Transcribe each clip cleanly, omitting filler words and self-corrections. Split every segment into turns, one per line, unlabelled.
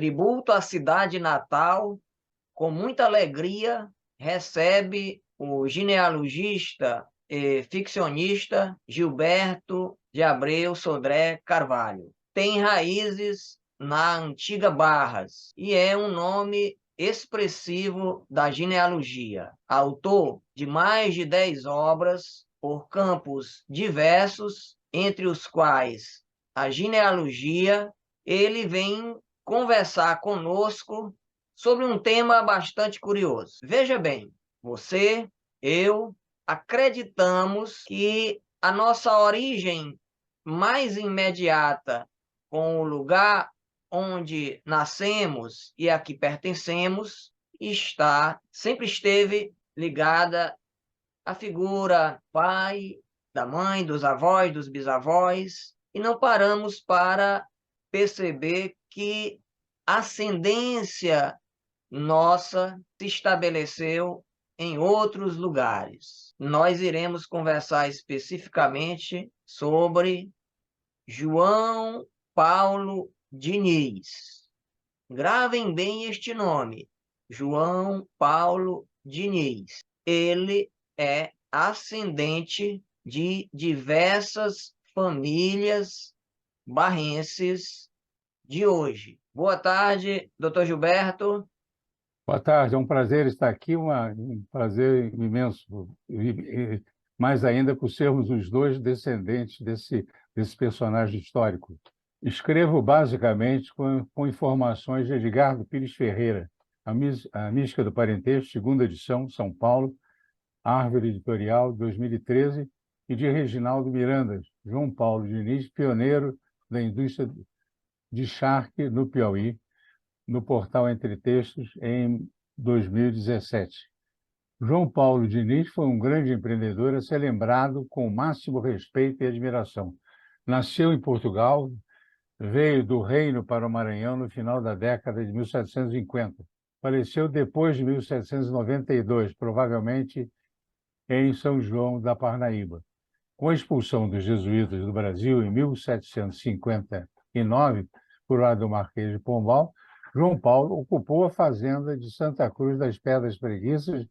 tributo à cidade natal, com muita alegria, recebe o genealogista e ficcionista Gilberto de Abreu Sodré Carvalho. Tem raízes na antiga Barras e é um nome expressivo da genealogia. Autor de mais de 10 obras por campos diversos, entre os quais a genealogia, ele vem conversar conosco sobre um tema bastante curioso. Veja bem, você, eu, acreditamos que a nossa origem mais imediata com o lugar onde nascemos e a que pertencemos sempre esteve ligada à figura pai, da mãe, dos avós, dos bisavós, e não paramos para perceber que a ascendência nossa se estabeleceu em outros lugares. Nós iremos conversar especificamente sobre João Paulo Diniz. Gravem bem este nome, João Paulo Diniz. Ele é ascendente de diversas famílias barrenses de hoje. Boa tarde, doutor Gilberto.
Boa tarde, é um prazer estar aqui, um prazer imenso, mais ainda por sermos os dois descendentes desse personagem histórico. Escrevo basicamente com informações de Edgardo Pires Ferreira, a Mística do Parentesco, segunda edição, São Paulo, Árvore Editorial, 2013, e de Reginaldo Miranda, João Paulo Diniz, pioneiro da indústria de charque no Piauí, no portal Entre Textos, em 2017. João Paulo Diniz foi um grande empreendedor a ser lembrado com o máximo respeito e admiração. Nasceu em Portugal, veio do Reino para o Maranhão no final da década de 1750. Faleceu depois de 1792, provavelmente em São João da Parnaíba. Com a expulsão dos jesuítas do Brasil em 1759, por lado do Marquês de Pombal, João Paulo ocupou a fazenda de Santa Cruz das Pedras Preguiças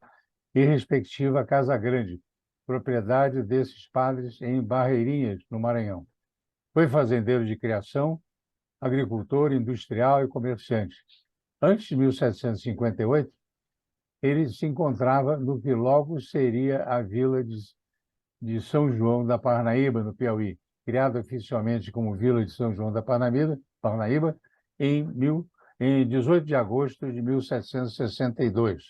e respectiva Casa Grande, propriedade desses padres em Barreirinhas, no Maranhão. Foi fazendeiro de criação, agricultor, industrial e comerciante. Antes de 1758, ele se encontrava no que logo seria a vila de São João da Parnaíba, no Piauí, criada oficialmente como Vila de São João da Parnaíba em 18 de agosto de 1762.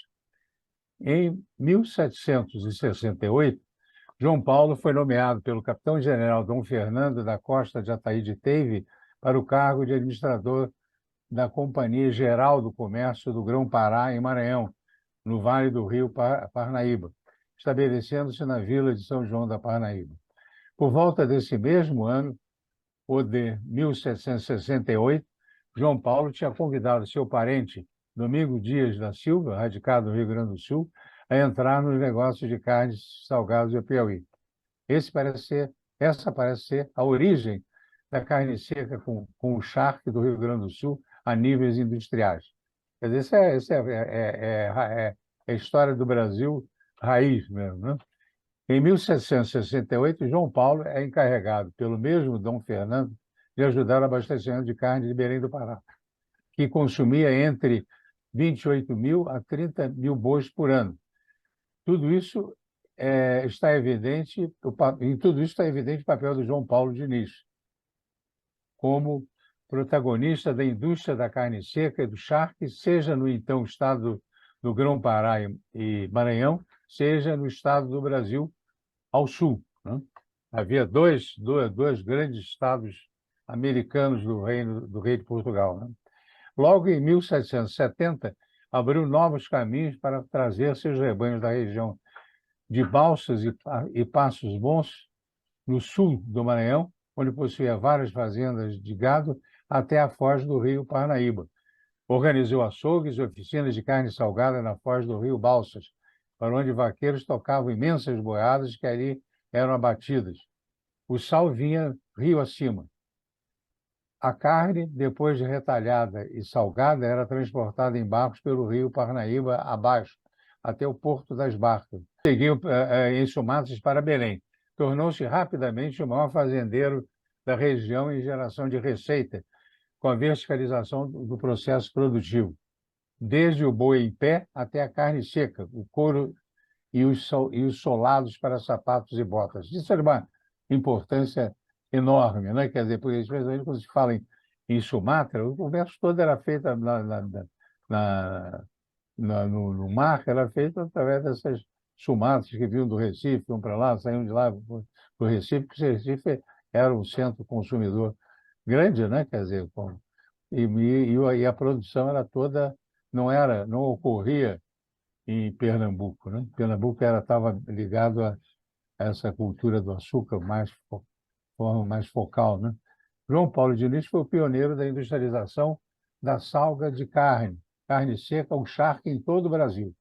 Em 1768, João Paulo foi nomeado pelo capitão-general Dom Fernando da Costa de Ataíde Teve para o cargo de administrador da Companhia Geral do Comércio do Grão-Pará, em Maranhão, no Vale do Rio Parnaíba, estabelecendo-se na vila de São João da Parnaíba. Por volta desse mesmo ano, ou de 1768, João Paulo tinha convidado seu parente, Domingo Dias da Silva, radicado no Rio Grande do Sul, a entrar nos negócios de carnes salgadas do Piauí. Essa parece ser a origem da carne seca com o charque do Rio Grande do Sul a níveis industriais. Quer dizer, essa é a história do Brasil raiz mesmo, né? Em 1768, João Paulo é encarregado pelo mesmo Dom Fernando de ajudar o abastecimento de carne de Belém do Pará, que consumia entre 28 mil a 30 mil bois por ano. Tudo isso está evidente, em tudo isso está evidente o papel do João Paulo Diniz, como protagonista da indústria da carne seca e do charque, seja no então estado do Grão-Pará e Maranhão, seja no estado do Brasil ao sul, né? Havia dois grandes estados americanos do Rei de Portugal, né? Logo em 1770, abriu novos caminhos para trazer seus rebanhos da região de Balsas e Passos Bons, no sul do Maranhão, onde possuía várias fazendas de gado, até a foz do rio Parnaíba. Organizou açougues e oficinas de carne salgada na foz do rio Balsas, para onde vaqueiros tocavam imensas boiadas que ali eram abatidas. O sal vinha rio acima. A carne, depois de retalhada e salgada, era transportada em barcos pelo rio Parnaíba abaixo, até o Porto das Barcas. Seguiu em Sumáteras para Belém. Tornou-se rapidamente o maior fazendeiro da região em geração de receita, com a verticalização do processo produtivo, desde o boi em pé até a carne seca, o couro e os solados para sapatos e botas. Isso era uma importância enorme, né? Quer dizer, porque especialmente quando se fala em Sumatra, o comércio todo era feito no mar, era feito através dessas Sumatras que vinham do Recife, iam para lá, saíam de lá para o Recife, porque o Recife era um centro consumidor grande, né? Quer dizer, e a produção era toda, não ocorria em Pernambuco, né? Pernambuco estava ligado a essa cultura do açúcar forma mais focal, né? João Paulo Diniz foi o pioneiro da industrialização da salga de carne seca, o charque em todo o Brasil,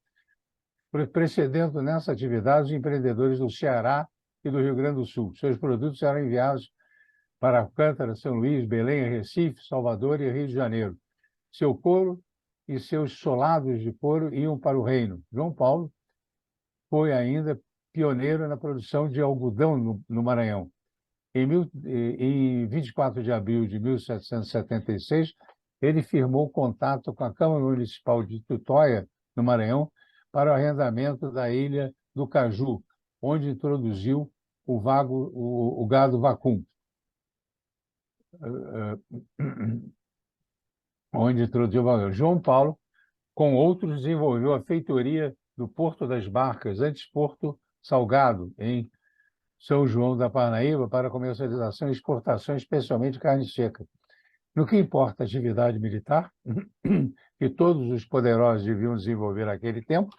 precedendo nessa atividade os empreendedores do Ceará e do Rio Grande do Sul. Seus produtos eram enviados para Alcântara, São Luís, Belém, Recife, Salvador e Rio de Janeiro. Seu couro e seus solados de couro iam para o reino. João Paulo foi ainda pioneiro na produção de algodão no Maranhão. Em 24 de abril de 1776, ele firmou contato com a Câmara Municipal de Tutóia, no Maranhão, para o arrendamento da ilha do Caju, onde introduziu o gado vacum. João Paulo, com outros, desenvolveu a feitoria do Porto das Barcas, antes Porto Salgado, em São João da Parnaíba, para comercialização e exportação, especialmente de carne seca. No que importa a atividade militar, que todos os poderosos deviam desenvolver naquele tempo,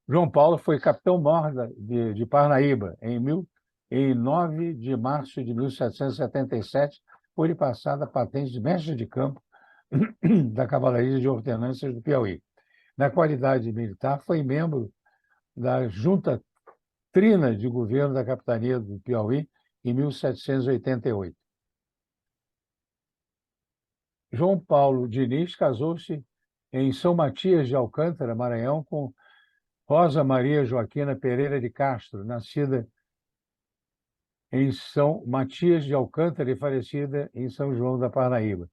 João Paulo foi capitão-mor de Parnaíba em 9 de março de 1777, foi-lhe passada a patente de mestre de campo da Cavalaria de Ordenanças do Piauí. Na qualidade militar, foi membro da Junta Trina de Governo da Capitania do Piauí em 1788. João Paulo Diniz casou-se em São Matias de Alcântara, Maranhão, com Rosa Maria Joaquina Pereira de Castro, nascida em São Matias de Alcântara e falecida em São João da Parnaíba.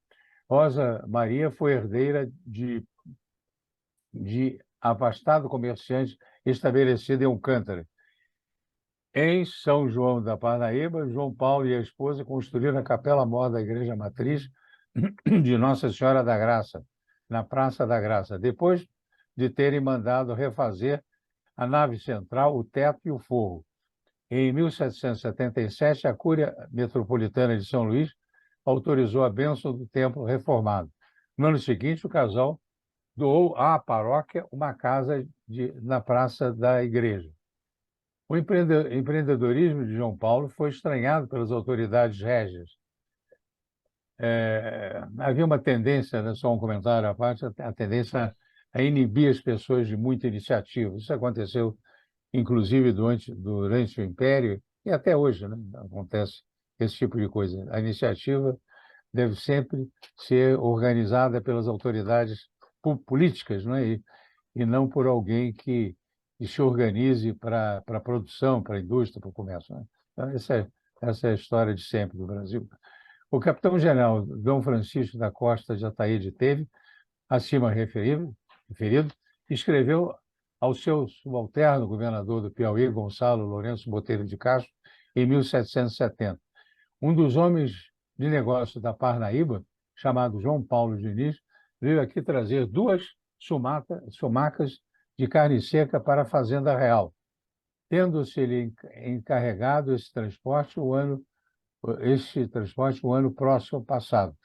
Rosa Maria foi herdeira de afastado comerciante estabelecido em Alcântara. Em São João da Parnaíba, João Paulo e a esposa construíram a capela-mor da Igreja Matriz de Nossa Senhora da Graça, na Praça da Graça, depois de terem mandado refazer a nave central, o teto e o forro. Em 1777, a Cúria Metropolitana de São Luís autorizou a bênção do templo reformado. No ano seguinte, o casal doou à paróquia uma casa na Praça da Igreja. O empreendedorismo de João Paulo foi estranhado pelas autoridades régias. Havia uma tendência, né, só um comentário à parte, a tendência a inibir as pessoas de muita iniciativa. Isso aconteceu, inclusive, durante o Império, e até hoje, né, acontece esse tipo de coisa. A iniciativa deve sempre ser organizada pelas autoridades políticas, né, e não por alguém que se organize para a produção, para a indústria, para o comércio, né? Então, essa é a história de sempre do Brasil. O capitão-general Dom Francisco da Costa de Ataíde Teve, acima referido, escreveu ao seu subalterno governador do Piauí, Gonçalo Lourenço Botelho de Castro, em 1770. Um dos homens de negócio da Parnaíba, chamado João Paulo Diniz, veio aqui trazer 2 sumacas de carne seca para a Fazenda Real, tendo-se-lhe encarregado esse transporte o ano próximo passado.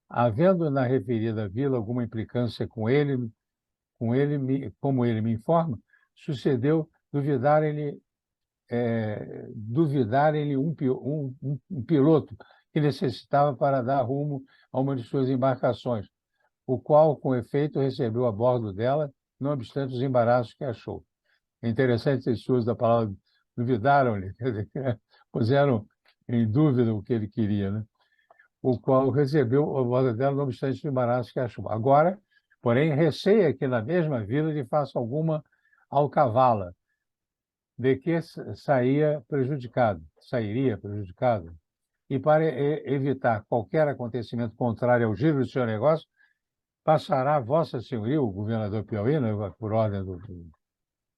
Havendo na referida vila alguma implicância com ele, como ele me informa, sucedeu duvidarem-lhe um piloto que necessitava para dar rumo a uma de suas embarcações, o qual, com efeito, recebeu a bordo dela, não obstante os embaraços que achou. É interessante esse uso da palavra duvidaram-lhe, puseram em dúvida o que ele queria, né? o qual recebeu o voto dela, não obstante o embaraço que achou. Agora, porém, receia que na mesma vila lhe faça alguma alcavala, de que sairia prejudicado, e para evitar qualquer acontecimento contrário ao giro do seu negócio, passará Vossa Senhoria, o governador Piauí, né, por ordem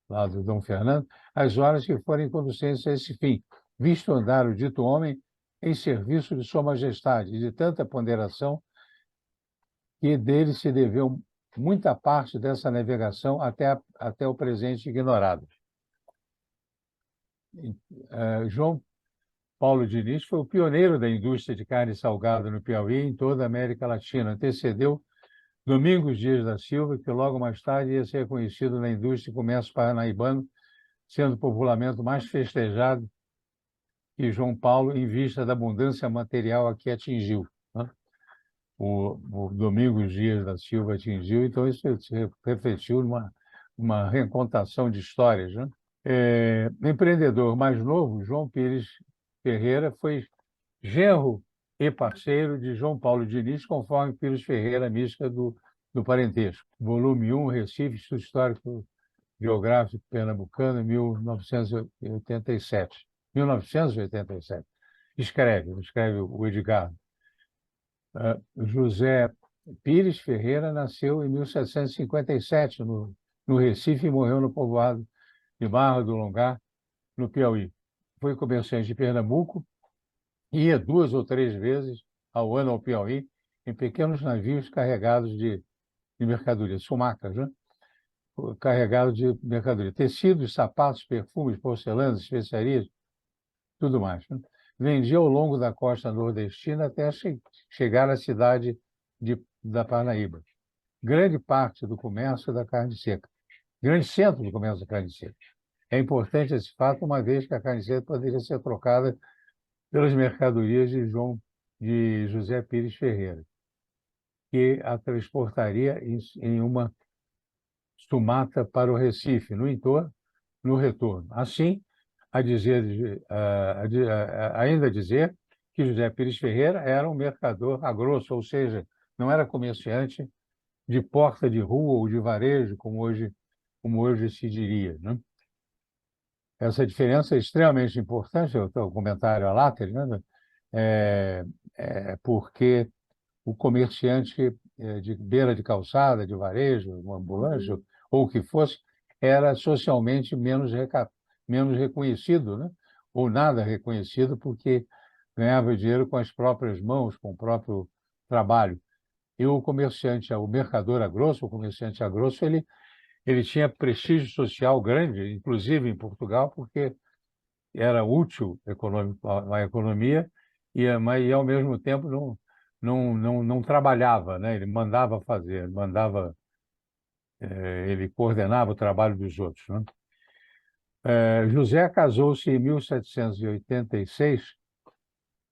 lá do Dom Fernando, as horas que forem conducentes a esse fim, visto andar o dito homem em serviço de Sua Majestade, e de tanta ponderação que dele se deveu muita parte dessa navegação até o presente ignorado. João Paulo Diniz foi o pioneiro da indústria de carne salgada no Piauí e em toda a América Latina. Antecedeu Domingos Dias da Silva, que logo mais tarde ia ser reconhecido na indústria e comércio paranaibano, sendo o populamento mais festejado que João Paulo, em vista da abundância material a que atingiu, né? O Domingos Dias da Silva atingiu, então isso se refletiu numa recontação de histórias, né? Empreendedor mais novo, João Pires Ferreira foi genro e parceiro de João Paulo Diniz, conforme Pires Ferreira, mística do parentesco. Volume 1, Recife, Estudo Histórico Geográfico Pernambucano, 1987. 1987. Escreve o Edgar. José Pires Ferreira nasceu em 1757 no Recife e morreu no povoado de Barra do Longar, no Piauí. Foi comerciante de Pernambuco, ia 2 ou 3 vezes ao ano ao Piauí em pequenos navios carregados de mercadorias, sumacas, né? Carregados de mercadoria, tecidos, sapatos, perfumes, porcelanas, especiarias, tudo mais, né? Vendia ao longo da costa nordestina até chegar à cidade da Parnaíba. Grande parte do comércio da carne seca. Grande centro do comércio da carne seca. É importante esse fato, uma vez que a carne seca poderia ser trocada pelas mercadorias de José Pires Ferreira, que a transportaria em uma sumata para o Recife, no retorno. Assim, ainda dizer que José Pires Ferreira era um mercador a grosso, ou seja, não era comerciante de porta de rua ou de varejo, como hoje se diria, né? Essa diferença é extremamente importante, o comentário à latere, né? Porque o comerciante de beira de calçada, de varejo, um ambulante, ou o que fosse, era socialmente menos reconhecido, né? Ou nada reconhecido, porque ganhava dinheiro com as próprias mãos, com o próprio trabalho. E o mercador a grosso, o comerciante a grosso, ele tinha prestígio social grande, inclusive em Portugal, porque era útil à economia mas ao mesmo tempo não trabalhava, né? Ele mandava fazer, ele coordenava o trabalho dos outros, né? José casou-se em 1786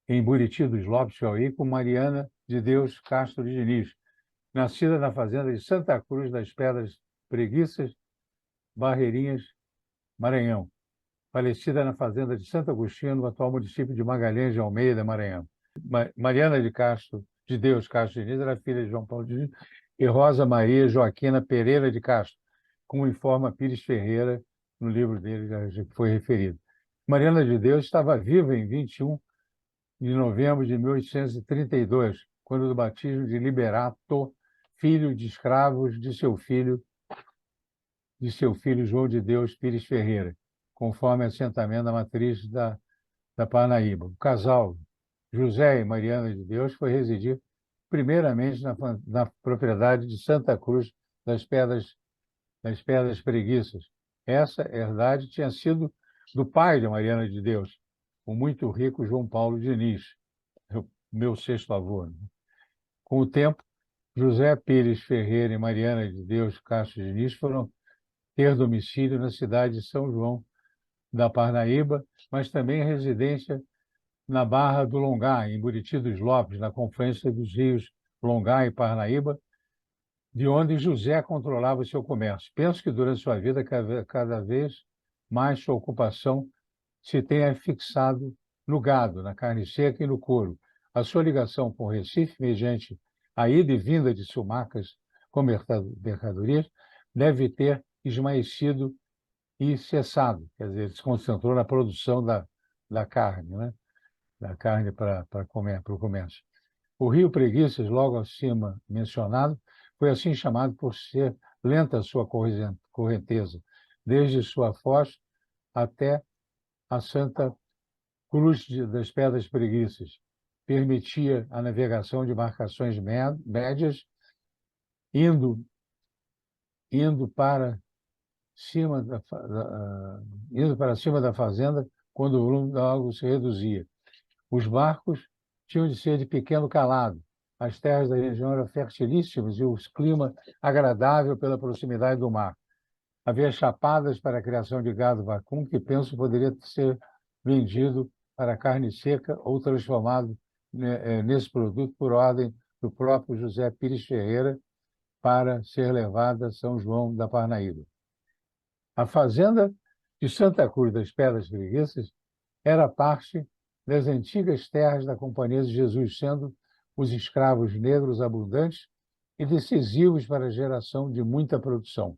em Buriti dos Lopes, Piauí, com Mariana de Deus Castro de Diniz, nascida na fazenda de Santa Cruz das Pedras Preguiças, Barreirinhas, Maranhão, falecida na fazenda de Santo Agostinho, no atual município de Magalhães de Almeida, Maranhão. Mariana de Deus Castro Diniz era filha de João Paulo Diniz e Rosa Maria Joaquina Pereira de Castro, como informa Pires Ferreira no livro dele, já que foi referido. Mariana de Deus estava viva em 21 de novembro de 1832, quando do batismo de Liberato, filho de escravos de seu filho João de Deus Pires Ferreira, conforme assentamento da matriz da Parnaíba. O casal José e Mariana de Deus foi residir primeiramente na propriedade de Santa Cruz das Pedras Preguiças. Essa herdade tinha sido do pai de Mariana de Deus, o muito rico João Paulo Diniz, meu sexto avô, né? Com o tempo, José Pires Ferreira e Mariana de Deus Castro Diniz foram ter domicílio na cidade de São João da Parnaíba, mas também residência na Barra do Longar, em Buriti dos Lopes, na confluência dos rios Longar e Parnaíba, de onde José controlava o seu comércio. Penso que durante sua vida, cada vez mais sua ocupação se tenha fixado no gado, na carne seca e no couro, A sua ligação com o Recife, mediante a ida e vinda de sumacas com mercadorias, deve ter esmaecido e cessado, quer dizer, se concentrou na produção da carne, né? Da carne para o comércio. O rio Preguiças, logo acima mencionado, foi assim chamado por ser lenta a sua correnteza, desde sua foz até a Santa Cruz das Pedras Preguiças. Permitia a navegação de embarcações médias, indo para cima indo para cima da fazenda quando o volume da água se reduzia. Os barcos tinham de ser de pequeno calado. As terras da região eram fertilíssimas e o clima agradável pela proximidade do mar. Havia chapadas para a criação de gado vacum, que penso poderia ser vendido para carne seca ou transformado nesse produto por ordem do próprio José Pires Ferreira para ser levado a São João da Parnaíba. A fazenda de Santa Cruz das Pedras Preguiças era parte das antigas terras da Companhia de Jesus, sendo os escravos negros abundantes e decisivos para a geração de muita produção.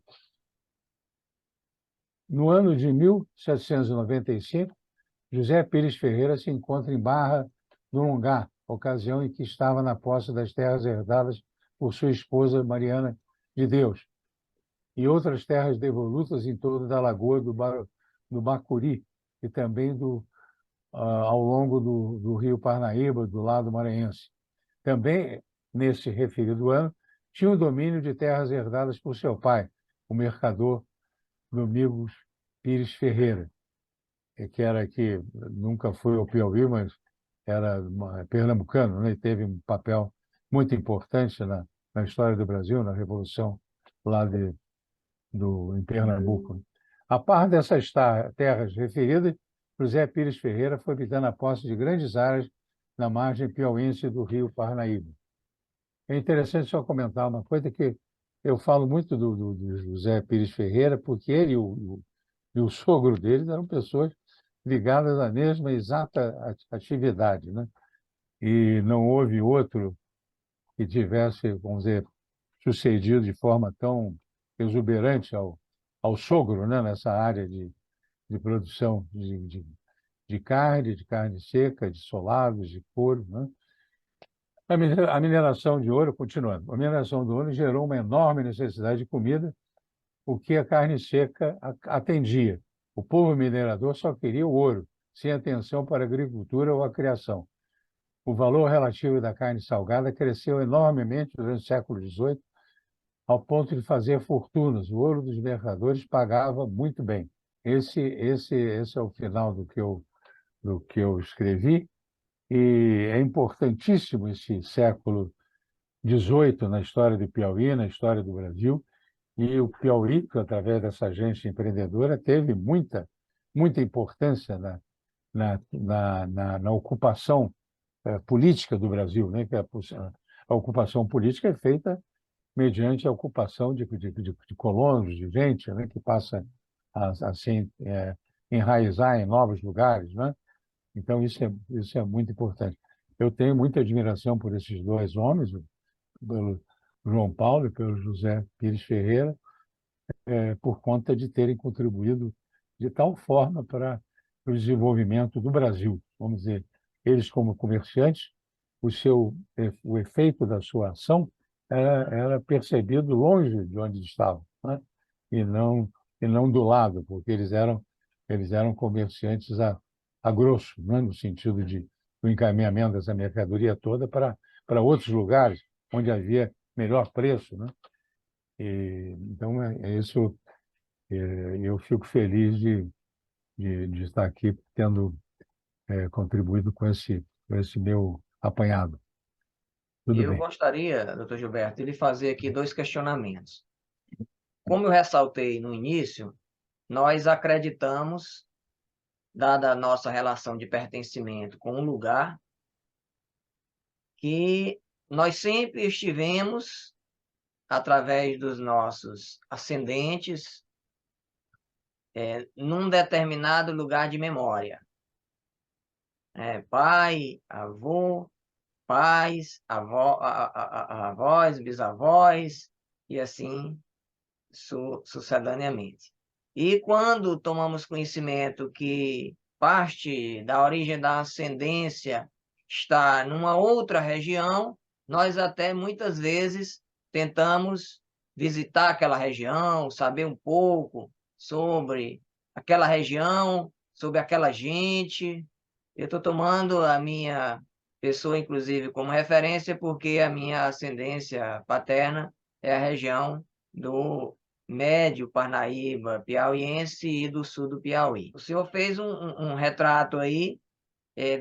No ano de 1795, José Pires Ferreira se encontra em Barra do Lungá, ocasião em que estava na posse das terras herdadas por sua esposa Mariana de Deus, e outras terras devolutas em torno da Lagoa do Bacuri e também ao longo do rio Parnaíba, do lado maranhense. Também, nesse referido ano, tinha o domínio de terras herdadas por seu pai, o mercador Domingos Pires Ferreira, que era aqui, nunca foi ao Piauí, mas era pernambucano, né? E teve um papel muito importante na história do Brasil, na Revolução lá em Pernambuco. A par dessas terras referidas, José Pires Ferreira foi obtendo a posse de grandes áreas na margem piauiense do rio Parnaíba. É interessante só comentar uma coisa que eu falo muito do José Pires Ferreira, porque ele e o sogro dele eram pessoas ligadas à mesma exata atividade, né? E não houve outro que tivesse, vamos dizer, sucedido de forma tão exuberante ao sogro, né? Nessa área de produção de carne seca, de solados, de couro, né? A mineração de ouro, continuando, a mineração do ouro gerou uma enorme necessidade de comida, o que a carne seca atendia. O povo minerador só queria o ouro, sem atenção para a agricultura ou a criação. O valor relativo da carne salgada cresceu enormemente durante o século XVIII, ao ponto de fazer fortunas. O ouro dos mercadores pagava muito bem. Esse é o final do que eu escrevi, e é importantíssimo esse século XVIII na história do Piauí, na história do Brasil, e o Piauí, através dessa agência empreendedora, teve muita importância na ocupação política do Brasil, né? Que a ocupação política é feita mediante a ocupação de colonos, de gente, né? Que passa a se enraizar em novos lugares, né? Então, isso é muito importante. Eu tenho muita admiração por esses dois homens, pelo João Paulo e pelo José Pires Ferreira, por conta de terem contribuído de tal forma para o desenvolvimento do Brasil. Vamos dizer, eles como comerciantes, o efeito da sua ação era percebido longe de onde estavam, né? E não do lado, porque eles eram comerciantes a grosso, né? No sentido do encaminhamento dessa mercadoria toda para outros lugares onde havia melhor preço, né? Então, isso. Eu fico feliz de estar aqui tendo contribuído com esse meu apanhado. Tudo
Eu
bem.
gostaria, doutor Gilberto, de lhe fazer aqui dois questionamentos. Como eu ressaltei no início, nós acreditamos, dada a nossa relação de pertencimento com o lugar, que nós sempre estivemos, através dos nossos ascendentes, num determinado lugar de memória. Pai, avô, pais, avós, bisavós, e assim sucedaniamente. E quando tomamos conhecimento que parte da origem da ascendência está numa outra região, nós até muitas vezes tentamos visitar aquela região, saber um pouco sobre aquela região, sobre aquela gente. Eu estou tomando a minha pessoa, inclusive, como referência, porque a minha ascendência paterna é a região do Médio Parnaíba, piauiense e do sul do Piauí. O senhor fez um retrato aí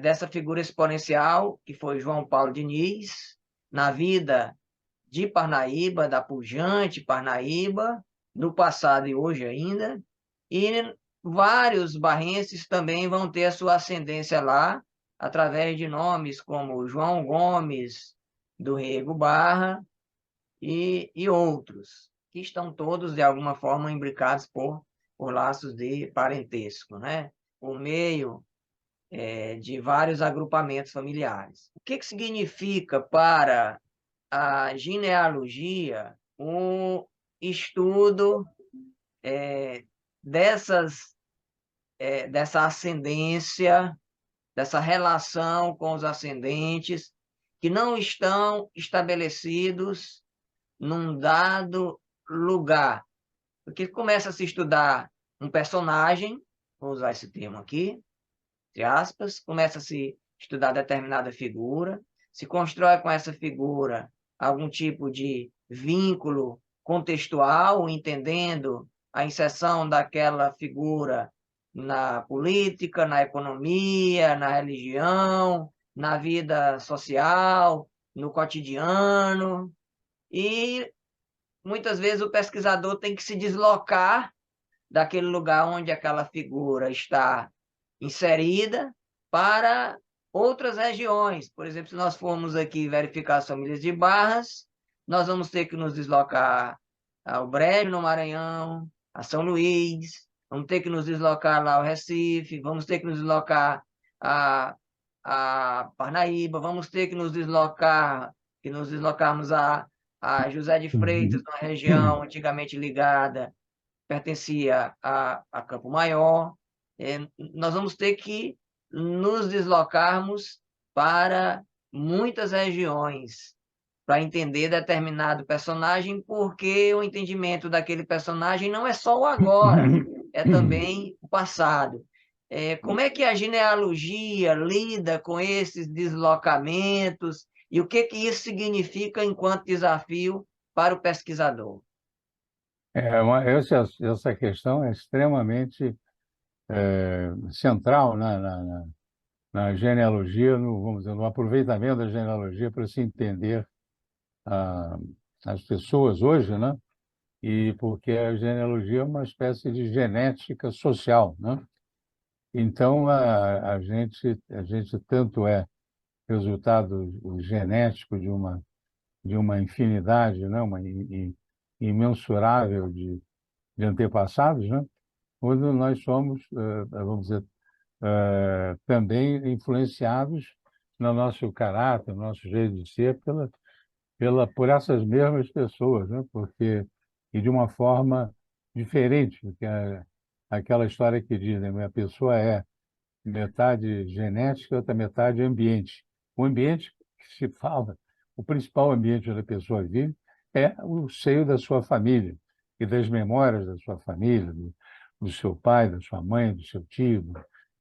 dessa figura exponencial, que foi João Paulo Diniz, na vida de Parnaíba, da pujante Parnaíba, no passado e hoje ainda, e vários barrenses também vão ter a sua ascendência lá, através de nomes como João Gomes, do Rego Barra, e outros, que estão todos, de alguma forma, imbricados por laços de parentesco, né? Por meio de vários agrupamentos familiares. O que significa para a genealogia um estudo dessas, dessa ascendência, dessa relação com os ascendentes, que não estão estabelecidos num dado lugar? Porque começa a se estudar um personagem, vou usar esse termo aqui, entre aspas, começa a se estudar determinada figura, se constrói com essa figura algum tipo de vínculo contextual, entendendo a inserção daquela figura na política, na economia, na religião, na vida social, no cotidiano, e muitas vezes o pesquisador tem que se deslocar daquele lugar onde aquela figura está inserida para outras regiões. Por exemplo, se nós formos aqui verificar as famílias de Barras, nós vamos ter que nos deslocar ao Brejo, no Maranhão, a São Luís, vamos ter que nos deslocar lá ao Recife, vamos ter que nos deslocar a Parnaíba, vamos ter que nos deslocarmos a José de Freitas,
Uhum.
uma região antigamente ligada, pertencia a Campo Maior. Nós vamos ter que nos deslocarmos para muitas regiões para entender determinado personagem, porque o entendimento daquele personagem não é só o agora, é também o passado. Como é que a genealogia lida com esses deslocamentos e o que isso significa enquanto desafio para o pesquisador?
Essa questão é extremamente central, né, na genealogia, vamos dizer, no aproveitamento da genealogia para se entender ah, as pessoas hoje, né? E porque a genealogia é uma espécie de genética social, né? Então a gente tanto é resultado genético de uma infinidade, né? Uma imensurável de antepassados, né? Quando nós somos, vamos dizer, também influenciados no nosso caráter, no nosso jeito de ser, por essas mesmas pessoas, né? Porque, e de uma forma diferente, porque aquela história que diz, né? A pessoa é metade genética, outra metade ambiente. O ambiente que se fala, o principal ambiente onde a pessoa vive é o seio da sua família e das memórias da sua família, do seu pai, da sua mãe, do seu tio,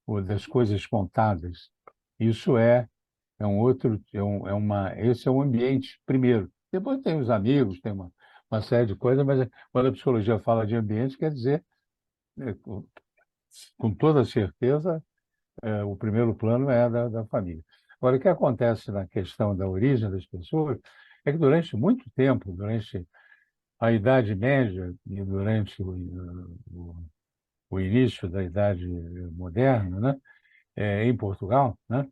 ou das coisas contadas. Isso é um outro, esse é um ambiente primeiro. Depois tem os amigos, tem uma série de coisas, mas quando a psicologia fala de ambiente, quer dizer, né, com toda certeza, o primeiro plano é da família. Agora, o que acontece na questão da origem das pessoas é que durante muito tempo, durante a Idade Média e durante o início da Idade Moderna, né, em Portugal, né,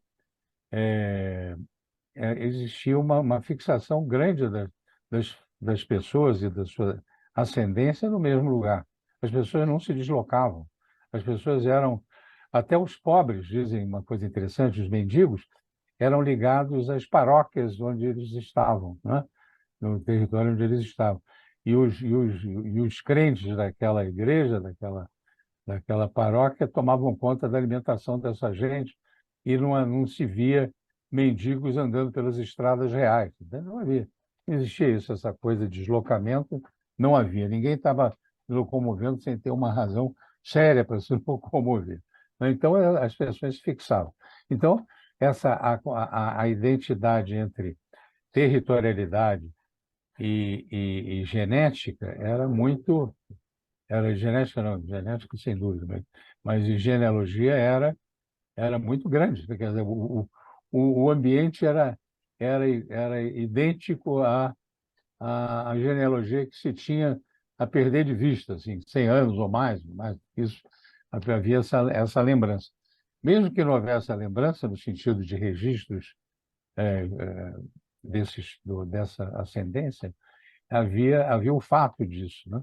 existia uma fixação grande das pessoas e da sua ascendência no mesmo lugar. As pessoas não se deslocavam. As pessoas eram, até os pobres, dizem uma coisa interessante, os mendigos, eram ligados às paróquias onde eles estavam, né? No território onde eles estavam. E os crentes daquela igreja, daquela paróquia, tomavam conta da alimentação dessa gente e não se via mendigos andando pelas estradas reais. Não havia. Não existia isso, essa coisa de deslocamento, não havia. Ninguém estava se locomovendo sem ter uma razão séria para se locomover. Então, as pessoas se fixavam. Então, a identidade entre territorialidade e genética era genética não, genética sem dúvida, mas em genealogia era muito grande, quer dizer, o ambiente era idêntico à genealogia que se tinha a perder de vista, assim, 100 anos ou mais que isso, havia essa lembrança. Mesmo que não houvesse a lembrança no sentido de registros dessa ascendência, havia o fato disso, né?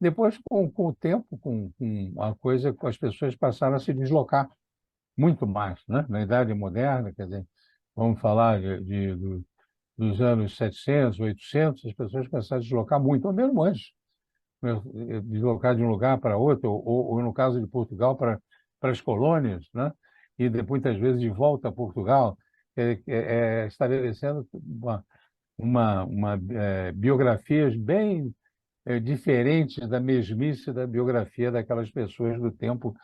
Depois, com o tempo, com a coisa, as pessoas passaram a se deslocar muito mais, né? Na Idade Moderna, quer dizer, vamos falar dos anos 700, 800, as pessoas começaram a deslocar muito, ou mesmo antes, né? Deslocar de um lugar para outro, ou no caso de Portugal, para as colônias, né? E depois, muitas vezes, de volta a Portugal, estabelecendo biografias bem diferentes da mesmice da biografia daquelas pessoas do tempo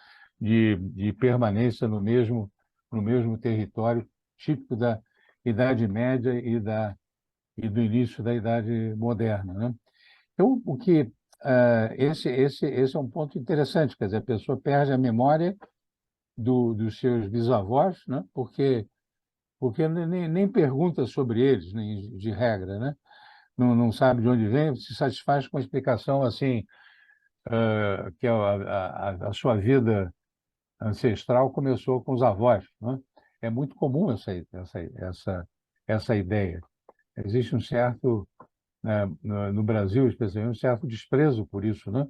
de permanência no mesmo território, típico da Idade Média e do início da Idade Moderna, né? Então, esse é um ponto interessante, quer dizer, a pessoa perde a memória dos seus bisavós, né? Porque nem pergunta sobre eles, nem de regra, né? Não sabe de onde vem, se satisfaz com a explicação assim, que a sua vida ancestral começou com os avós, né? É muito comum essa ideia. Existe um certo, né, no Brasil, especialmente, um certo desprezo por isso, né?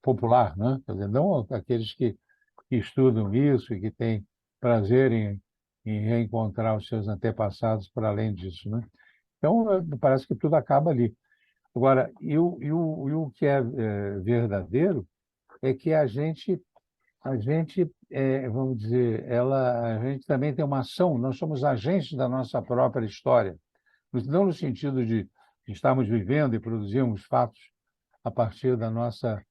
Popular, né? Quer dizer, não aqueles que estudam isso e que têm prazer em reencontrar os seus antepassados para além disso, né? Então, parece que tudo acaba ali. Agora, e o que é verdadeiro é que a gente vamos dizer, a gente também tem uma ação, nós somos agentes da nossa própria história, não no sentido de estarmos vivendo e produzirmos fatos a partir da nossa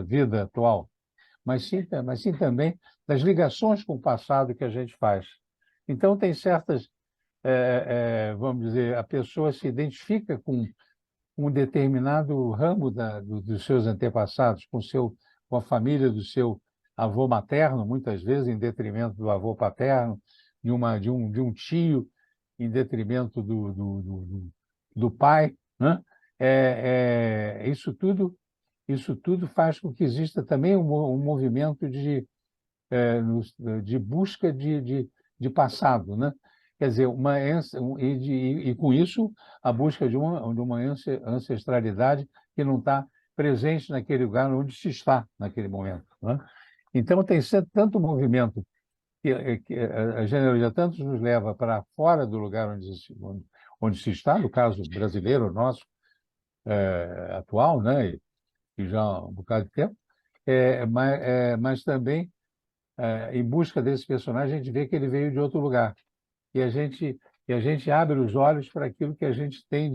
vida atual, mas sim também das ligações com o passado que a gente faz. Então, tem certas, vamos dizer, a pessoa se identifica com um determinado ramo dos seus antepassados, com a família do seu avô materno, muitas vezes em detrimento do avô paterno, de um tio, em detrimento do pai, né? Isso tudo faz com que exista também um movimento de busca de passado, né? Quer dizer, e com isso a busca de uma ancestralidade que não está presente naquele lugar onde se está naquele momento, né? Então tem tanto movimento que a genealogia tanto nos leva para fora do lugar onde se está, no caso brasileiro nosso atual, né? E já há um bocado de tempo, mas também em busca desse personagem, a gente vê que ele veio de outro lugar. E a gente abre os olhos para aquilo que a gente tem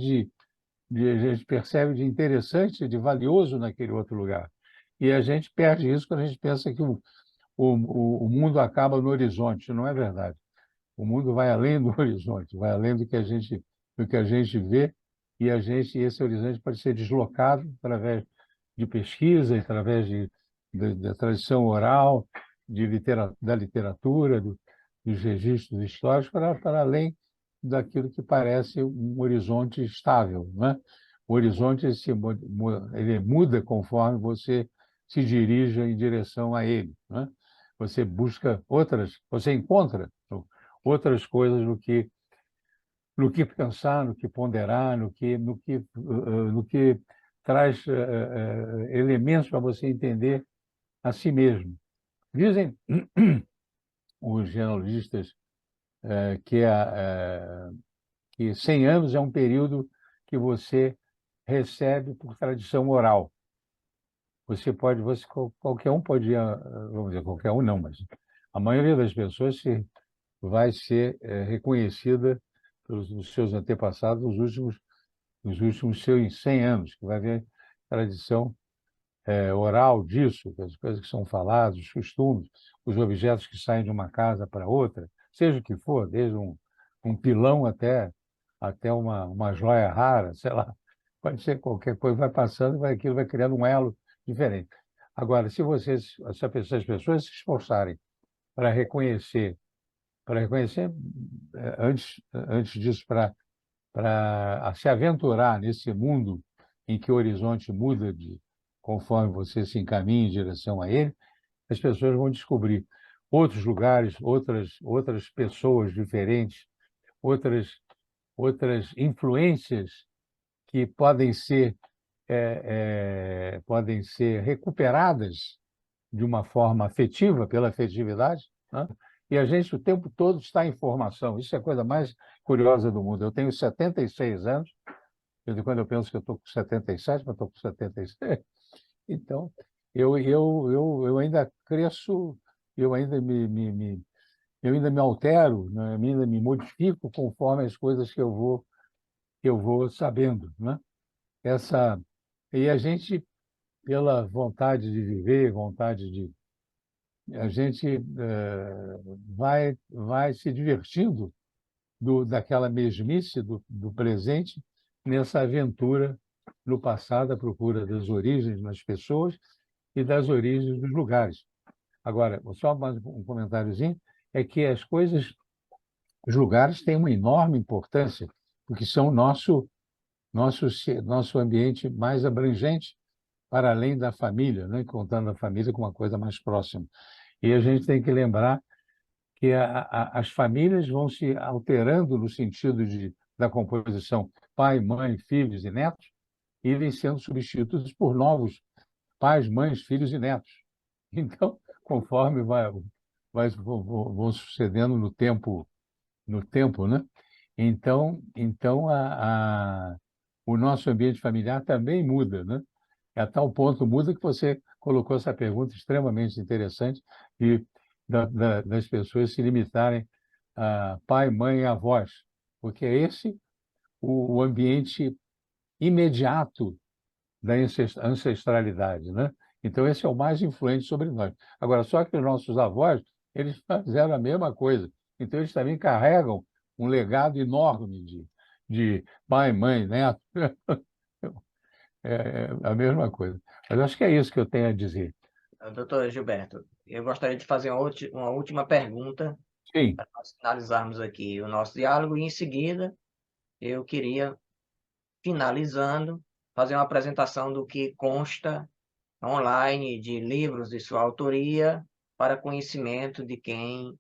a gente percebe de interessante, de valioso naquele outro lugar. E a gente perde isso quando a gente pensa que o mundo acaba no horizonte. Não é verdade. O mundo vai além do horizonte, vai além do que a gente vê, e esse horizonte pode ser deslocado através de pesquisa, através da tradição oral, da literatura, dos registros históricos, para além daquilo que parece um horizonte estável, né? O horizonte ele muda conforme você se dirige em direção a ele, né? Você encontra outras coisas no que pensar, no que ponderar, no que traz elementos para você entender a si mesmo. Dizem, os genealogistas que, que 100 anos é um período que você recebe por tradição oral. Qualquer um pode, vamos dizer, qualquer um não, mas a maioria das pessoas vai ser reconhecida pelos seus antepassados nos últimos seus 100 anos, que vai haver tradição oral disso, as coisas que são faladas, os costumes, os objetos que saem de uma casa para outra, seja o que for, desde um pilão até uma joia rara, sei lá, pode ser qualquer coisa, vai passando, aquilo vai criando um elo diferente. Agora, se as pessoas se esforçarem para reconhecer, antes disso, para se aventurar nesse mundo em que o horizonte muda conforme você se encaminha em direção a ele, as pessoas vão descobrir outros lugares, outras pessoas diferentes, outras influências que podem ser recuperadas de uma forma afetiva, pela afetividade, né? E a gente o tempo todo está em formação. Isso é a coisa mais curiosa do mundo. Eu tenho 76 anos, quando eu penso que eu estou com 77, mas estou com 76. Então, eu ainda cresço, eu ainda me altero, né? Eu ainda me modifico conforme as coisas que eu vou sabendo, né? Essa, e a gente, pela vontade de viver, a gente vai se divertindo daquela mesmice do presente nessa aventura no passado, à procura das origens nas pessoas e das origens dos lugares. Agora, só mais um comentáriozinho, é que os lugares têm uma enorme importância, porque são nosso ambiente mais abrangente, para além da família, né? Contando a família como uma coisa mais próxima. E a gente tem que lembrar que as famílias vão se alterando no sentido da composição pai, mãe, filhos e netos, e irem sendo substituídos por novos pais, mães, filhos e netos. Então, conforme vão sucedendo no tempo, né? Então o nosso ambiente familiar também muda, né? A tal ponto muda que você colocou essa pergunta extremamente interessante e das pessoas se limitarem a pai, mãe e avós, porque é esse o ambiente imediato da ancestralidade, né? Então esse é o mais influente sobre nós. Agora, só que os nossos avós, eles fizeram a mesma coisa. Então eles também carregam um legado enorme de pai, mãe, neto. É a mesma coisa. Mas acho que é isso que eu tenho a dizer.
Doutor Gilberto, eu gostaria de fazer uma última pergunta
Sim.
para nós finalizarmos aqui o nosso diálogo, e em seguida eu queria, finalizando, fazer uma apresentação do que consta online de livros de sua autoria para conhecimento de quem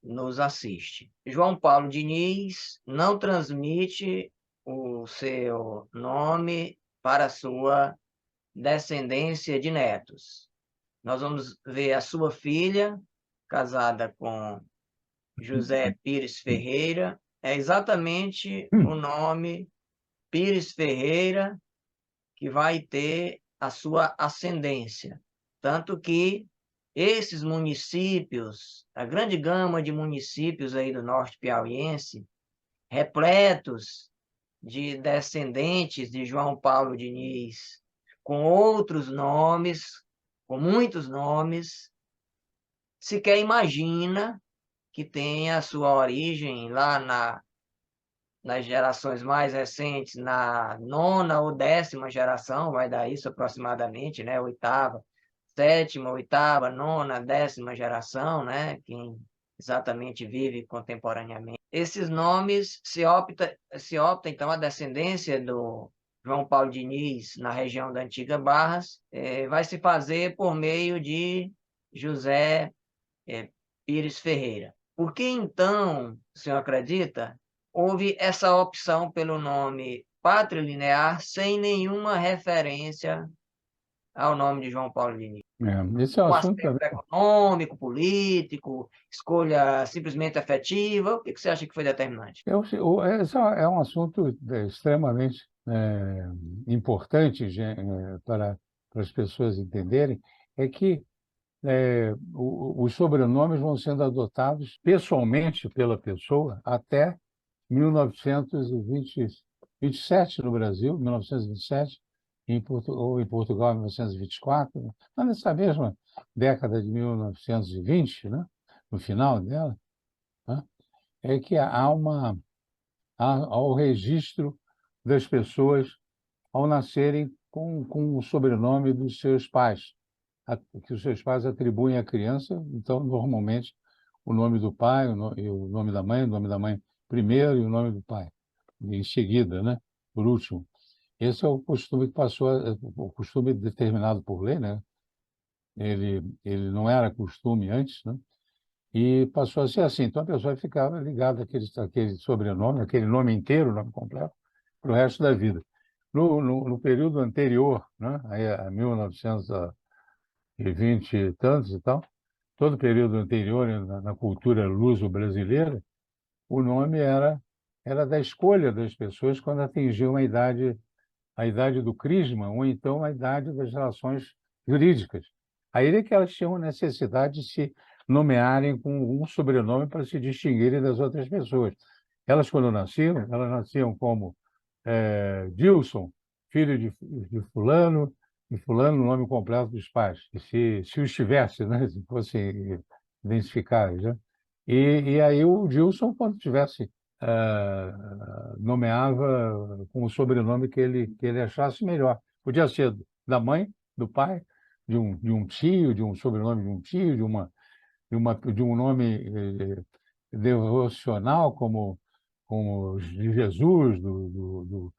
nos assiste. João Paulo Diniz não transmite o seu nome para a sua descendência de netos. Nós vamos ver a sua filha, casada com José Pires Ferreira, é exatamente o nome Pires Ferreira que vai ter a sua ascendência. Tanto que esses municípios, a grande gama de municípios aí do norte piauiense, repletos de descendentes de João Paulo Diniz, com outros nomes, com muitos nomes, sequer imagina que tenha a sua origem lá nas gerações mais recentes, na nona ou décima geração, vai dar isso aproximadamente, né? Oitava, sétima, oitava, nona, décima geração, né? Quem exatamente vive contemporaneamente. Esses nomes se opta então, a descendência do João Paulo Diniz na região da antiga Barras, vai se fazer por meio de José Pires Ferreira. Por que então, o senhor acredita, houve essa opção pelo nome patrilinear sem nenhuma referência ao nome de João Paulo Diniz?
Esse é um
Um
assunto
aspecto
também.
econômico, político, escolha simplesmente afetiva? O que que você acha que foi determinante?
Esse é um assunto extremamente importante para as pessoas entenderem, é que os sobrenomes vão sendo adotados pessoalmente pela pessoa até 1927 no Brasil, 1927, ou em Portugal, 1924, mas nessa mesma década de 1920, né, no final dela, né, é que há o registro das pessoas ao nascerem com o sobrenome dos seus pais, que os seus pais atribuem à criança. Então, normalmente, o nome do pai, e o nome da mãe, o nome da mãe primeiro e o nome do pai em seguida, né? Por último. Esse é o costume que passou, o costume determinado por lei, né? Ele não era costume antes, né? E passou a ser assim. Então, a pessoa ficava ligada àquele sobrenome, aquele nome inteiro, nome completo, para o resto da vida. No período anterior, né, aí a 1920 e tantos e tal, todo o período anterior na cultura luso-brasileira, o nome era da escolha das pessoas quando atingiam a idade do crisma, ou então a idade das relações jurídicas. Aí é que elas tinham necessidade de se nomearem com um sobrenome para se distinguirem das outras pessoas. Elas, quando nasciam, elas nasciam como Dilson, filho de fulano, e fulano, o nome completo dos pais, e se os tivesse, né, se fossem identificáveis, né? E aí o Dilson, quando tivesse, nomeava com o sobrenome que ele achasse melhor. Podia ser da mãe, do pai, de um tio, de um sobrenome de um tio, de um nome devocional, como de Jesus, do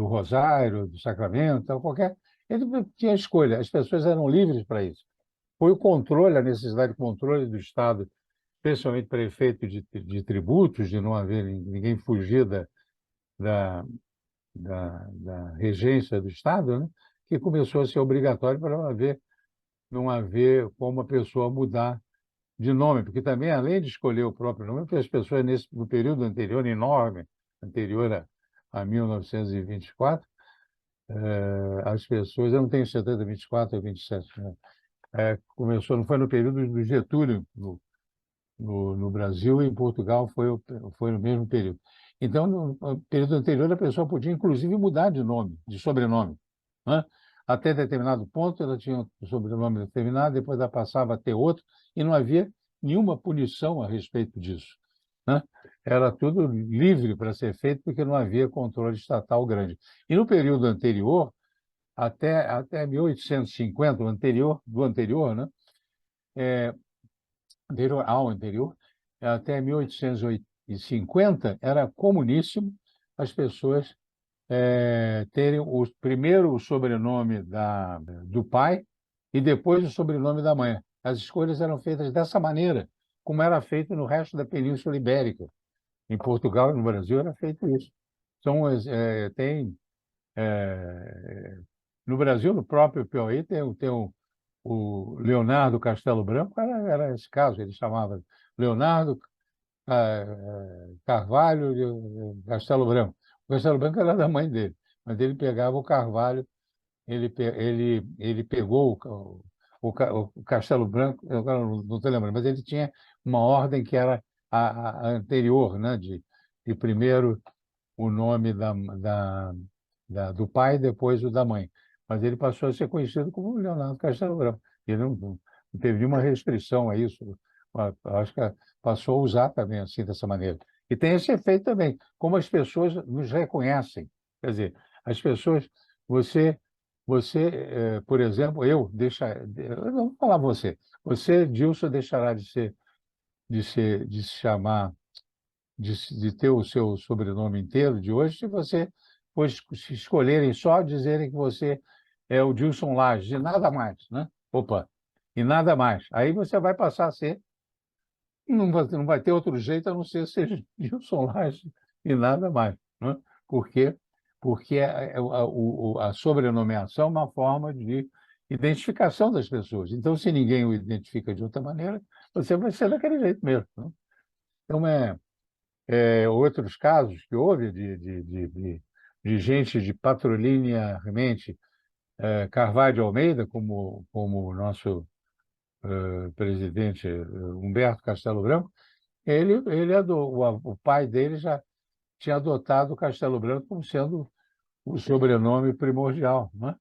Rosário, do Sacramento, tal, qualquer. Ele tinha escolha, as pessoas eram livres para isso. Foi o controle, a necessidade de controle do Estado, especialmente para efeito de tributos, de não haver ninguém fugir da, da regência do Estado, né? Que começou a ser obrigatório para não haver como a pessoa mudar de nome, porque também, além de escolher o próprio nome, porque as pessoas, no período anterior, enorme, anterior a 1924, as pessoas, eu não tenho certeza, 24 ou 27, né? Começou, não foi no período do Getúlio, no Brasil, e em Portugal foi no mesmo período. Então, no período anterior, a pessoa podia, inclusive, mudar de nome, de sobrenome, né? Até determinado ponto, ela tinha um sobrenome determinado, depois ela passava a ter outro, e não havia nenhuma punição a respeito disso, né? Era tudo livre para ser feito, porque não havia controle estatal grande. E no período anterior, até 1850, do anterior, né? Ao anterior, até 1850, era comuníssimo as pessoas terem primeiro o sobrenome do pai e depois o sobrenome da mãe. As escolhas eram feitas dessa maneira, como era feito no resto da Península Ibérica. Em Portugal e no Brasil era feito isso. Então, no Brasil, no próprio Piauí, tem o Leonardo Castelo Branco, era esse caso, ele chamava Leonardo Carvalho de Castelo Branco. O Castelo Branco era da mãe dele, mas ele pegava o Carvalho, ele pegou o Castelo Branco, eu agora não estou lembrando, mas ele tinha uma ordem que era a anterior, né, de primeiro o nome do pai, depois o da mãe. Mas ele passou a ser conhecido como Leonardo Castelo Branco. Ele não teve nenhuma restrição a isso. Acho que passou a usar também assim, dessa maneira. E tem esse efeito também, como as pessoas nos reconhecem. Quer dizer, as pessoas, por exemplo, eu não vou falar você, Dilson, deixará de se chamar de ter o seu sobrenome inteiro de hoje, se você se escolherem só dizerem que você é o Dilson Lages, e nada mais, né? Opa, e nada mais. Aí você vai passar a ser, não vai ter outro jeito a não ser Dilson Lages e nada mais, né? Por quê? porque a sobrenomeação é uma forma de identificação das pessoas. Então, se ninguém o identifica de outra maneira, você vai ser daquele jeito mesmo, né? Então, outros casos que houve de gente de patrilinearmente Carvalho de Almeida, como o nosso presidente Humberto Castelo Branco, o pai dele já tinha adotado o Castelo Branco como sendo o sobrenome primordial, né?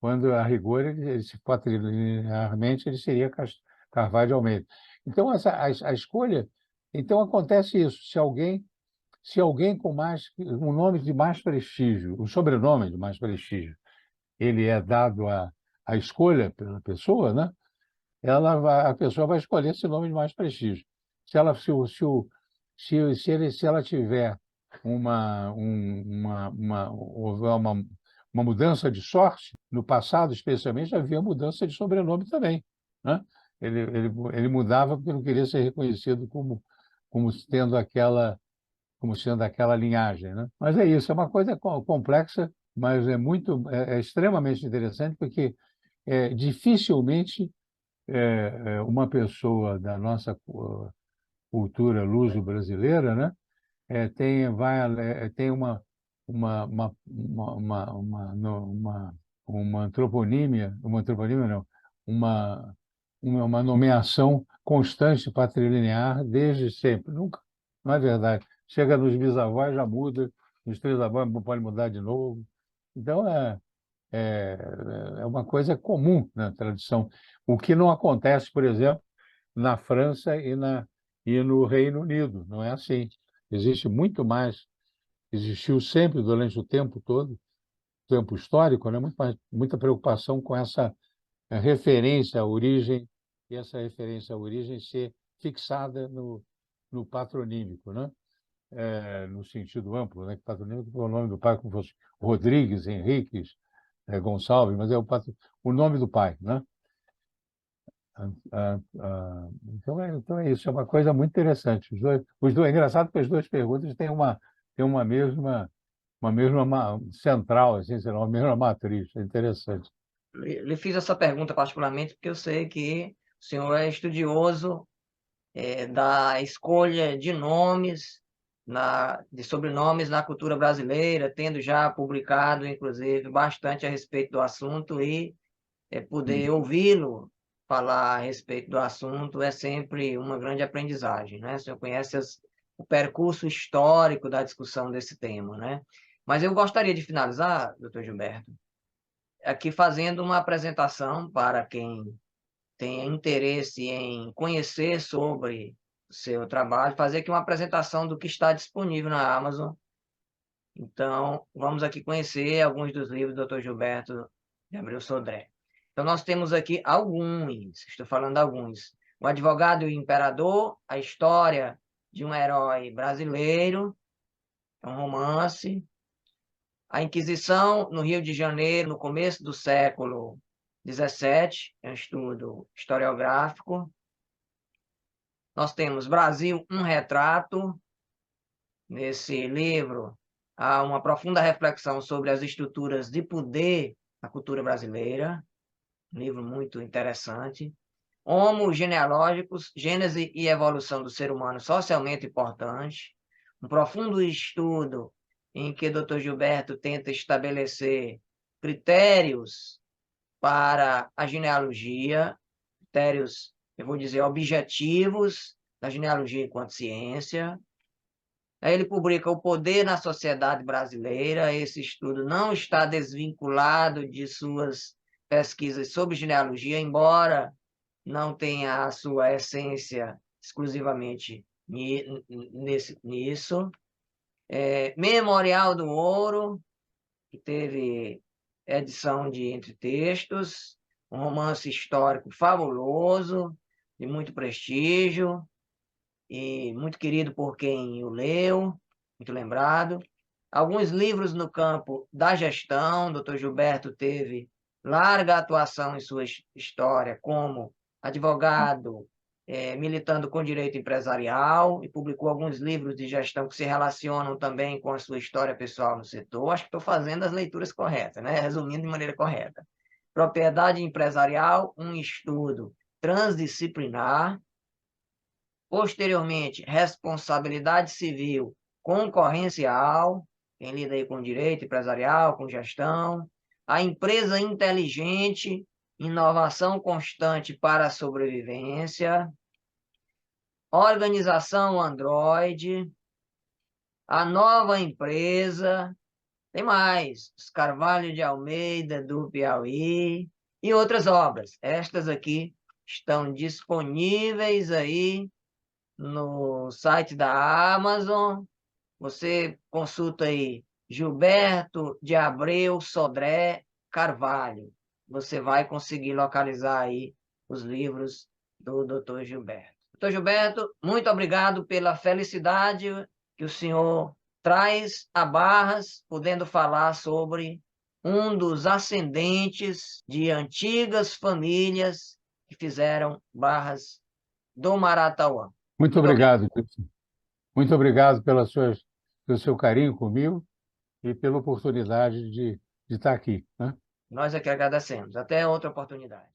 Quando, a rigor, se patrilinearmente, ele seria Carvalho de Almeida. Então, a escolha... Então, acontece isso. Se alguém com um nome de mais prestígio, um sobrenome de mais prestígio, ele é dado à escolha pela pessoa, né? A pessoa vai escolher esse nome de mais prestígio. Se ela tiver houver uma mudança de sorte, no passado, especialmente, havia mudança de sobrenome também, né? Ele mudava porque não queria ser reconhecido como sendo aquela linhagem, né? Mas é isso, é uma coisa complexa, mas é extremamente interessante, porque dificilmente uma pessoa da nossa cultura luso-brasileira, né, tem uma antroponímia não, uma, uma nomeação constante patrilinear desde sempre. Nunca, não é verdade. Chega nos bisavós, já muda, nos trisavós pode mudar de novo. Então, é, é uma coisa comum na tradição. O que não acontece, por exemplo, na França e no Reino Unido. Não é assim. Existe muito mais, existiu sempre durante o tempo todo, tempo histórico, né? Muita preocupação com essa referência à origem, e essa referência à origem ser fixada no patronímico, né? No sentido amplo, né? Que patronímico é o nome do pai, como fosse Rodrigues, Henriques, Gonçalves, mas é o nome do pai, né? Então é isso, é uma coisa muito interessante. É engraçado que as duas perguntas têm uma mesma central, assim, sei lá, uma mesma matriz. É interessante.
Lhe fiz essa pergunta particularmente porque eu sei que o senhor é estudioso da escolha de nomes, de sobrenomes na cultura brasileira, tendo já publicado, inclusive, bastante a respeito do assunto, e poder ouvi-lo falar a respeito do assunto é sempre uma grande aprendizagem, né? O senhor conhece o percurso histórico da discussão desse tema, né? Mas eu gostaria de finalizar, doutor Gilberto, aqui fazendo uma apresentação para quem tenha interesse em conhecer sobre o seu trabalho, fazer aqui uma apresentação do que está disponível na Amazon. Então, vamos aqui conhecer alguns dos livros do Dr. Gilberto de Abreu Sodré. Então, nós temos aqui alguns, estou falando alguns. O Advogado e o Imperador, a história de um herói brasileiro, é um romance. A Inquisição no Rio de Janeiro, no começo do século XVII, é um estudo historiográfico. Nós temos Brasil, um retrato. Nesse livro, há uma profunda reflexão sobre as estruturas de poder na cultura brasileira. Um livro muito interessante. Homo genealógicos, Gênese e Evolução do Ser Humano Socialmente Importante. Um profundo estudo em que o Dr. Gilberto tenta estabelecer critérios para a genealogia, critérios, eu vou dizer, objetivos da genealogia enquanto ciência. Aí ele publica O Poder na Sociedade Brasileira. Esse estudo não está desvinculado de suas pesquisas sobre genealogia, embora não tenha a sua essência exclusivamente nisso. Memorial do Ouro, que teve edição de Entre Textos, um romance histórico fabuloso, de muito prestígio, e muito querido por quem o leu, muito lembrado. Alguns livros no campo da gestão, Dr. Gilberto teve larga atuação em sua história como advogado militando com direito empresarial e publicou alguns livros de gestão que se relacionam também com a sua história pessoal no setor. Acho que estou fazendo as leituras corretas, né? Resumindo de maneira correta. Propriedade empresarial, um estudo transdisciplinar. Posteriormente, responsabilidade civil concorrencial, quem lida aí com direito empresarial, com gestão. A empresa inteligente, inovação constante para a sobrevivência. Organização Android. A nova empresa. Tem mais, os Carvalho de Almeida, do Piauí, e outras obras. Estas aqui estão disponíveis aí no site da Amazon. Você consulta aí Gilberto de Abreu Sodré Carvalho. Você vai conseguir localizar aí os livros do Dr. Gilberto. Dr. Gilberto, muito obrigado pela felicidade que o senhor traz a Barras, podendo falar sobre um dos ascendentes de antigas famílias que fizeram Barras do Maratauã.
Muito
Muito obrigado.
obrigado, Gilson. Muito obrigado pelo seu carinho comigo e pela oportunidade de estar aqui, né?
Nós é que agradecemos. Até outra oportunidade.